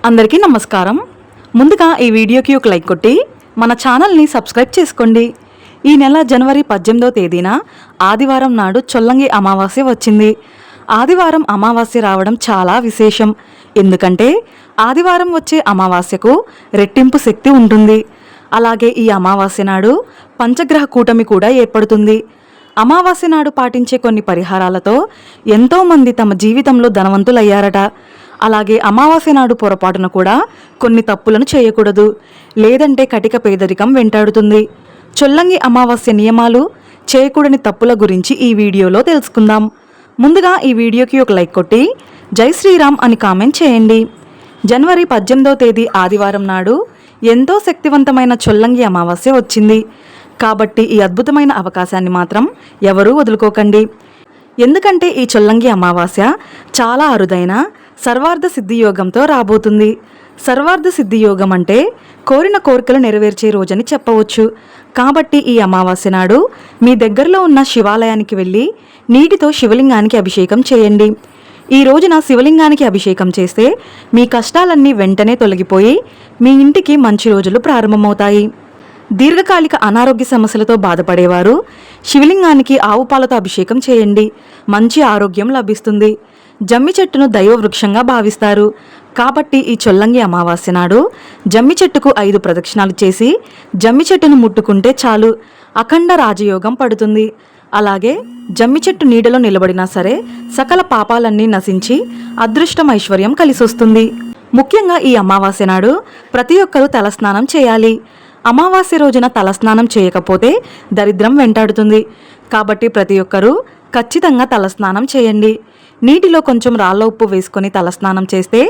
అందరికీ నమస్కారం. ముందుగా ఈ వీడియోకి ఒక లైక్ కొట్టి మన ఛానల్ని సబ్స్క్రైబ్ చేసుకోండి. ఈ నెల జనవరి 18వ తేదీన ఆదివారం నాడు చొల్లంగి అమావాస్య వచ్చింది. ఆదివారం అమావాస్య రావడం చాలా విశేషం. ఎందుకంటే ఆదివారం వచ్చే అమావాస్యకు రెట్టింపు శక్తి ఉంటుంది. అలాగే ఈ అమావాస్య నాడు పంచగ్రహ కూటమి కూడా ఏర్పడుతుంది. అమావాస్య నాడు పాటించే కొన్ని పరిహారాలతో ఎంతోమంది తమ జీవితంలో ధనవంతులయ్యారట. అలాగే అమావాస్య నాడు పొరపాటున కూడా కొన్ని తప్పులను చేయకూడదు, లేదంటే కటిక పేదరికం వెంటాడుతుంది. చొల్లంగి అమావాస్య నియమాలు, చేయకూడని తప్పుల గురించి ఈ వీడియోలో తెలుసుకుందాం. ముందుగా ఈ వీడియోకి ఒక లైక్ కొట్టి జై శ్రీరామ్ అని కామెంట్ చేయండి. జనవరి 18వ తేదీ ఆదివారం నాడు ఎంతో శక్తివంతమైన చొల్లంగి అమావాస్య వచ్చింది. కాబట్టి ఈ అద్భుతమైన అవకాశాన్ని మాత్రం ఎవరూ వదులుకోకండి. ఎందుకంటే ఈ చొల్లంగి అమావాస్య చాలా అరుదైన సర్వార్థ సిద్ధి యోగంతో రాబోతుంది. సర్వార్థ సిద్ధి యోగం అంటే కోరిన కోరికలు నెరవేర్చే రోజని చెప్పవచ్చు. కాబట్టి ఈ అమావాస్య నాడు మీ దగ్గరలో ఉన్న శివాలయానికి వెళ్ళి నీటితో శివలింగానికి అభిషేకం చేయండి. ఈ రోజున శివలింగానికి అభిషేకం చేస్తే మీ కష్టాలన్నీ వెంటనే తొలగిపోయి మీ ఇంటికి మంచి రోజులు ప్రారంభమవుతాయి. దీర్ఘకాలిక అనారోగ్య సమస్యలతో బాధపడేవారు శివలింగానికి ఆవు పాలతో అభిషేకం చేయండి. మంచి ఆరోగ్యం లభిస్తుంది. జమ్మి చెట్టును దైవ వృక్షంగా భావిస్తారు. కాబట్టి ఈ చొల్లంగి అమావాస్య నాడు జమ్మి చెట్టుకు 5 ప్రదక్షిణాలు చేసి జమ్మి చెట్టును ముట్టుకుంటే చాలు, అఖండ రాజయోగం పడుతుంది. అలాగే జమ్మి చెట్టు నీడలో నిలబడినా సరే సకల పాపాలన్నీ నశించి అదృష్టం ఐశ్వర్యం కలిసొస్తుంది. ముఖ్యంగా ఈ అమావాస్య నాడు ప్రతి ఒక్కరూ తలస్నానం చేయాలి. అమావాస్య రోజున తలస్నానం చేయకపోతే దరిద్రం వెంటాడుతుంది. కాబట్టి ప్రతి ఒక్కరూ ఖచ్చితంగా తలస్నానం చేయండి. నీటిలో కొంచెం రాళ్ళ ఉప్పు వేసుకొని తలస్నానం చేస్తే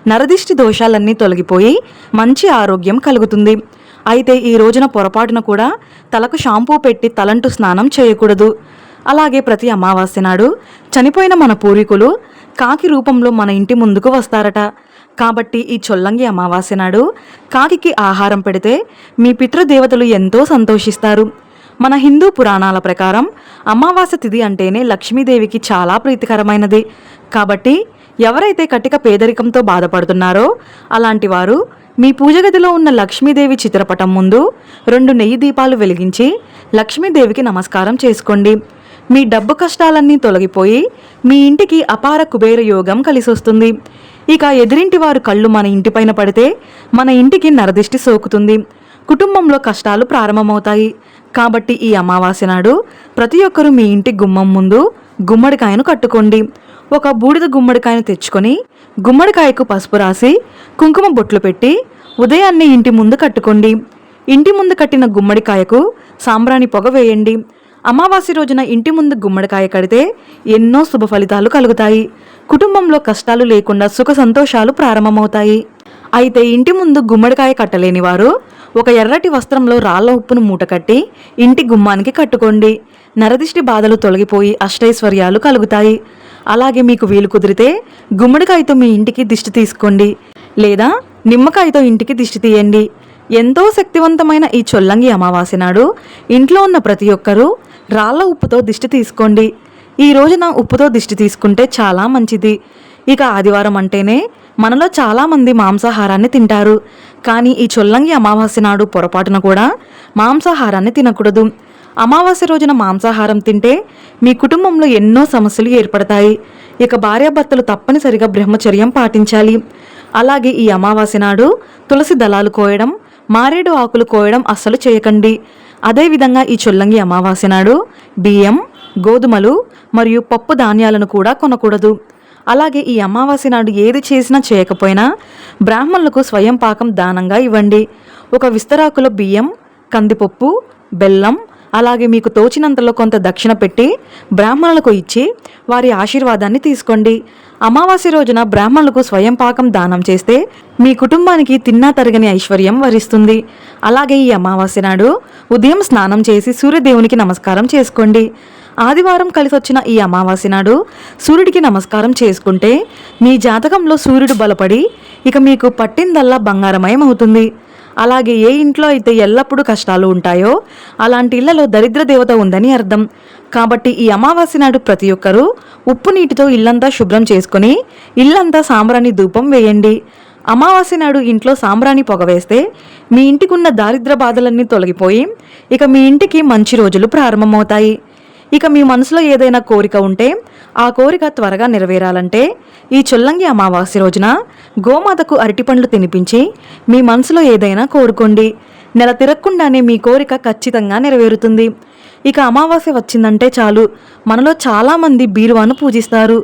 నరదిష్టి దోషాలన్నీ తొలగిపోయి మంచి ఆరోగ్యం కలుగుతుంది. అయితే ఈ రోజున పొరపాటున కూడా తలకు షాంపూ పెట్టి తలంటు స్నానం చేయకూడదు. అలాగే ప్రతి అమావాస్య నాడు చనిపోయిన మన పూర్వీకులు కాకి రూపంలో మన ఇంటి ముందుకు వస్తారట. కాబట్టి ఈ చొల్లంగి అమావాస్య నాడు కాకికి ఆహారం పెడితే మీ పితృదేవతలు ఎంతో సంతోషిస్తారు. మన హిందూ పురాణాల ప్రకారం అమావాస్య తిథి అంటేనే లక్ష్మీదేవికి చాలా ప్రీతికరమైనది. కాబట్టి ఎవరైతే కటిక పేదరికంతో బాధపడుతున్నారో అలాంటి వారు మీ పూజగదిలో ఉన్న లక్ష్మీదేవి చిత్రపటం ముందు 2 నెయ్యి దీపాలు వెలిగించి లక్ష్మీదేవికి నమస్కారం చేసుకోండి. మీ డబ్బు కష్టాలన్నీ తొలగిపోయి మీ ఇంటికి అపార కుబేర యోగం కలిసొస్తుంది. ఇక ఎదిరింటి వారు కళ్ళు మన ఇంటిపైన పడితే మన ఇంటికి నరదిష్టి సోకుతుంది. కుటుంబంలో కష్టాలు ప్రారంభమవుతాయి. కాబట్టి ఈ అమావాస్య నాడు ప్రతి ఒక్కరూ మీ ఇంటి గుమ్మం ముందు గుమ్మడికాయను కట్టుకోండి. ఒక బూడిద గుమ్మడికాయను తెచ్చుకొని గుమ్మడికాయకు పసుపు రాసి కుంకుమ బొట్లు పెట్టి ఉదయాన్నే ఇంటి ముందు కట్టుకోండి. ఇంటి ముందు కట్టిన గుమ్మడికాయకు సాంబ్రాణి పొగ వేయండి. అమావాస్య రోజున ఇంటి ముందు గుమ్మడికాయ కడితే ఎన్నో శుభ ఫలితాలు కలుగుతాయి. కుటుంబంలో కష్టాలు లేకుండా సుఖ సంతోషాలు ప్రారంభమవుతాయి. అయితే ఇంటి ముందు గుమ్మడికాయ కట్టలేని వారు ఒక ఎర్రటి వస్త్రంలో రాళ్ల ఉప్పును మూట కట్టి ఇంటి గుమ్మానికి కట్టుకోండి. నరదిష్టి బాధలు తొలగిపోయి అష్టైశ్వర్యాలు కలుగుతాయి. అలాగే మీకు వీలు కుదిరితే గుమ్మడికాయతో మీ ఇంటికి దిష్టి తీసుకోండి, లేదా నిమ్మకాయతో ఇంటికి దిష్టి తీయండి. ఎంతో శక్తివంతమైన ఈ చొల్లంగి అమావాస్య నాడు ఇంట్లో ఉన్న ప్రతి ఒక్కరూ రాళ్ల ఉప్పుతో దిష్టి తీసుకోండి. ఈ రోజున ఉప్పుతో దిష్టి తీసుకుంటే చాలా మంచిది. ఇక ఆదివారం అంటేనే మనలో చాలామంది మాంసాహారాన్ని తింటారు. కానీ ఈ చొల్లంగి అమావాస్య నాడు పొరపాటున కూడా మాంసాహారాన్ని తినకూడదు. అమావాస్య రోజున మాంసాహారం తింటే మీ కుటుంబంలో ఎన్నో సమస్యలు ఏర్పడతాయి. ఇక భార్యాభర్తలు తప్పనిసరిగా బ్రహ్మచర్యం పాటించాలి. అలాగే ఈ అమావాస్య నాడు తులసి దళాలు కోయడం, మారేడు ఆకులు కోయడం అస్సలు చేయకండి. అదేవిధంగా ఈ చొల్లంగి అమావాస్య నాడు బియ్యం, గోధుమలు మరియు పప్పు ధాన్యాలను కూడా కొనకూడదు. అలాగే ఈ అమావాస్య నాడు ఏది చేసినా చేయకపోయినా బ్రాహ్మణులకు స్వయం పాకం దానంగా ఇవ్వండి. ఒక విస్తరాకులో బియ్యం, కందిపప్పు, బెల్లం, అలాగే మీకు తోచినంతలో కొంత దక్షిణ పెట్టి బ్రాహ్మణులకు ఇచ్చి వారి ఆశీర్వాదాన్ని తీసుకోండి. అమావాస్య రోజున బ్రాహ్మణులకు స్వయం పాకం దానం చేస్తే మీ కుటుంబానికి తిన్నా తరగని ఐశ్వర్యం వరిస్తుంది. అలాగే ఈ అమావాస్య నాడు ఉదయం స్నానం చేసి సూర్యదేవునికి నమస్కారం చేసుకోండి. ఆదివారం కలిసొచ్చిన ఈ అమావాస్య నాడు సూర్యుడికి నమస్కారం చేసుకుంటే మీ జాతకంలో సూర్యుడు బలపడి ఇక మీకు పట్టిందల్లా బంగారమయం అవుతుంది. అలాగే ఏ ఇంట్లో అయితే ఎల్లప్పుడూ కష్టాలు ఉంటాయో అలాంటి ఇళ్లలో దరిద్ర దేవత ఉందని అర్థం. కాబట్టి ఈ అమావాస్య నాడు ప్రతి ఒక్కరూ ఉప్పు నీటితో ఇల్లంతా శుభ్రం చేసుకుని ఇల్లంతా సాంబ్రాణి ధూపం వేయండి. అమావాస్య నాడు ఇంట్లో సాంబ్రాణి పొగ వేస్తే మీ ఇంటికి ఉన్న దారిద్ర బాధలన్నీ తొలగిపోయి ఇక మీ ఇంటికి మంచి రోజులు ప్రారంభమవుతాయి. ఇక మీ మనసులో ఏదైనా కోరిక ఉంటే ఆ కోరిక త్వరగా నెరవేరాలంటే ఈ చొల్లంగి అమావాస్య రోజున గోమాతకు అరటిపండ్లు తినిపించి మీ మనసులో ఏదైనా కోరుకోండి. నెల తిరగకుండానే మీ కోరిక ఖచ్చితంగా నెరవేరుతుంది. ఇక అమావాస్య వచ్చిందంటే చాలు మనలో చాలామంది బీరువాను పూజిస్తారు.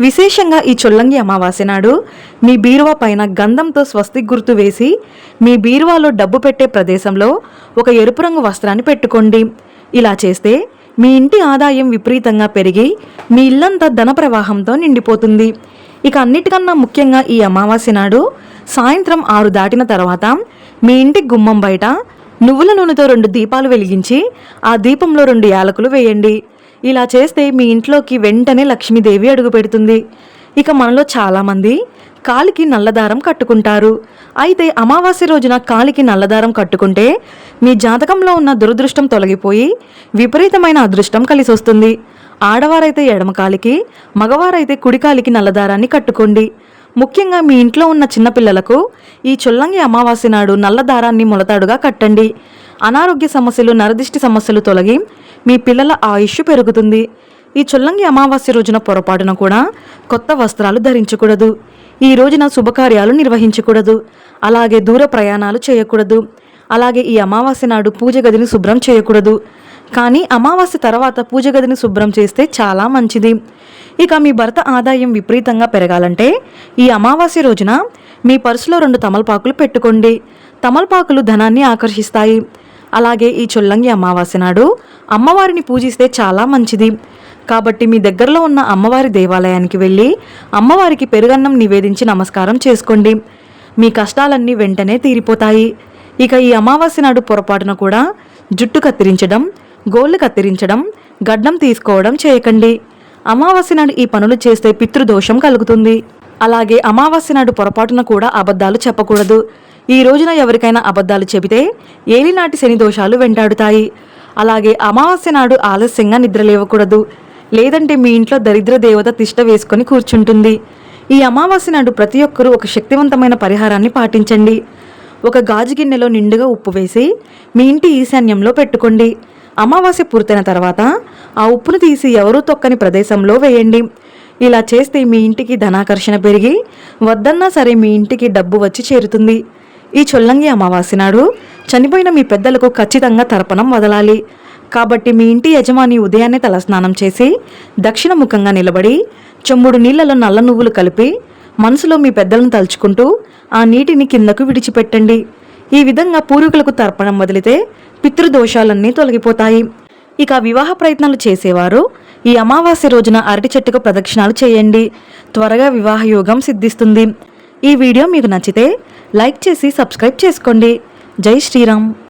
విశేషంగా ఈ చొల్లంగి అమావాస్య నాడు మీ బీరువా పైన గంధంతో స్వస్తిక్ గుర్తు వేసి మీ బీరువాలో డబ్బు పెట్టే ప్రదేశంలో ఒక ఎరుపు రంగు వస్త్రాన్ని పెట్టుకోండి. ఇలా చేస్తే మీ ఇంటి ఆదాయం విపరీతంగా పెరిగి మీ ఇల్లంతా ధన ప్రవాహంతో నిండిపోతుంది. ఇక అన్నిటికన్నా ముఖ్యంగా ఈ అమావాస్య నాడు సాయంత్రం 6 దాటిన తర్వాత మీ ఇంటి గుమ్మం బయట నువ్వుల నూనెతో 2 దీపాలు వెలిగించి ఆ దీపంలో 2 యాలకులు వేయండి. ఇలా చేస్తే మీ ఇంట్లోకి వెంటనే లక్ష్మీదేవి అడుగు పెడుతుంది. ఇక మనలో చాలామంది కాలికి నల్లదారం కట్టుకుంటారు. అయితే అమావాస్య రోజున కాలికి నల్లదారం కట్టుకుంటే మీ జాతకంలో ఉన్న దురదృష్టం తొలగిపోయి విపరీతమైన అదృష్టం కలిసి వస్తుంది. ఆడవారైతే ఎడమ కాలికి, మగవారైతే కుడి కాలికి నల్లదారాన్ని కట్టుకోండి. ముఖ్యంగా మీ ఇంట్లో ఉన్న చిన్నపిల్లలకు ఈ చొల్లంగి అమావాస్య నాడు నల్లదారాన్ని మొలతాడుగా కట్టండి. అనారోగ్య సమస్యలు, నరదిష్టి సమస్యలు తొలగి మీ పిల్లల ఆయుష్ పెరుగుతుంది. ఈ చొల్లంగి అమావాస్య రోజున పొరపాటున కూడా కొత్త వస్త్రాలు ధరించకూడదు. ఈ రోజున శుభకార్యాలు నిర్వహించకూడదు. అలాగే దూర ప్రయాణాలు చేయకూడదు. అలాగే ఈ అమావాస్య నాడు పూజ గదిని శుభ్రం చేయకూడదు. కానీ అమావాస్య తర్వాత పూజ గదిని శుభ్రం చేస్తే చాలా మంచిది. ఇక మీ భర్త ఆదాయం విపరీతంగా పెరగాలంటే ఈ అమావాస్య రోజున మీ పర్సులో 2 తమలపాకులు పెట్టుకోండి. తమలపాకులు ధనాన్ని ఆకర్షిస్తాయి. అలాగే ఈ చొల్లంగి అమావాస్య నాడు అమ్మవారిని పూజిస్తే చాలా మంచిది. కాబట్టి మీ దగ్గరలో ఉన్న అమ్మవారి దేవాలయానికి వెళ్ళి అమ్మవారికి పెరుగన్నం నివేదించి నమస్కారం చేసుకోండి. మీ కష్టాలన్నీ వెంటనే తీరిపోతాయి. ఇక ఈ అమావాస్య నాడు పొరపాటున కూడా జుట్టు కత్తిరించడం, గోళ్ళు కత్తిరించడం, గడ్డం తీసుకోవడం చేయకండి. అమావాస్య నాడు ఈ పనులు చేస్తే పితృదోషం కలుగుతుంది. అలాగే అమావాస్య నాడు పొరపాటున కూడా అబద్ధాలు చెప్పకూడదు. ఈ రోజున ఎవరికైనా అబద్ధాలు చెబితే ఏలినాటి శని దోషాలు వెంటాడుతాయి. అలాగే అమావాస్య నాడు ఆలస్యంగా నిద్రలేవకూడదు. లేదంటే మీ ఇంట్లో దరిద్ర దేవత తిష్ట వేసుకొని కూర్చుంటుంది. ఈ అమావాస్య నాడు ప్రతి ఒక్కరూ ఒక శక్తివంతమైన పరిహారాన్ని పాటించండి. ఒక గాజు గిన్నెలో నిండుగా ఉప్పు వేసి మీ ఇంటి ఈశాన్యంలో పెట్టుకోండి. అమావాస్య పూర్తయిన తర్వాత ఆ ఉప్పును తీసి ఎవరూ తొక్కని ప్రదేశంలో వేయండి. ఇలా చేస్తే మీ ఇంటికి ధనాకర్షణ పెరిగి వద్దన్నా సరే మీ ఇంటికి డబ్బు వచ్చి చేరుతుంది. ఈ చొల్లంగి అమావాస్య నాడు చనిపోయిన మీ పెద్దలకు ఖచ్చితంగా తర్పణం వదలాలి. కాబట్టి మీ ఇంటి యజమాని ఉదయాన్నే తలస్నానం చేసి దక్షిణ ముఖంగా నిలబడి చెంబుడు నీళ్లలో నల్ల నువ్వులు కలిపి మనసులో మీ పెద్దలను తలుచుకుంటూ ఆ నీటిని కిందకు విడిచిపెట్టండి. ఈ విధంగా పూర్వీకులకు తర్పణం వదిలితే పితృదోషాలన్నీ తొలగిపోతాయి. ఇక వివాహ ప్రయత్నాలు చేసేవారు ఈ అమావాస్య రోజున అరటి చెట్టుకు ప్రదక్షిణాలు చేయండి. త్వరగా వివాహ యోగం సిద్ధిస్తుంది. ఈ వీడియో మీకు నచ్చితే లైక్ చేసి సబ్స్క్రైబ్ చేసుకోండి. జై శ్రీరామ్.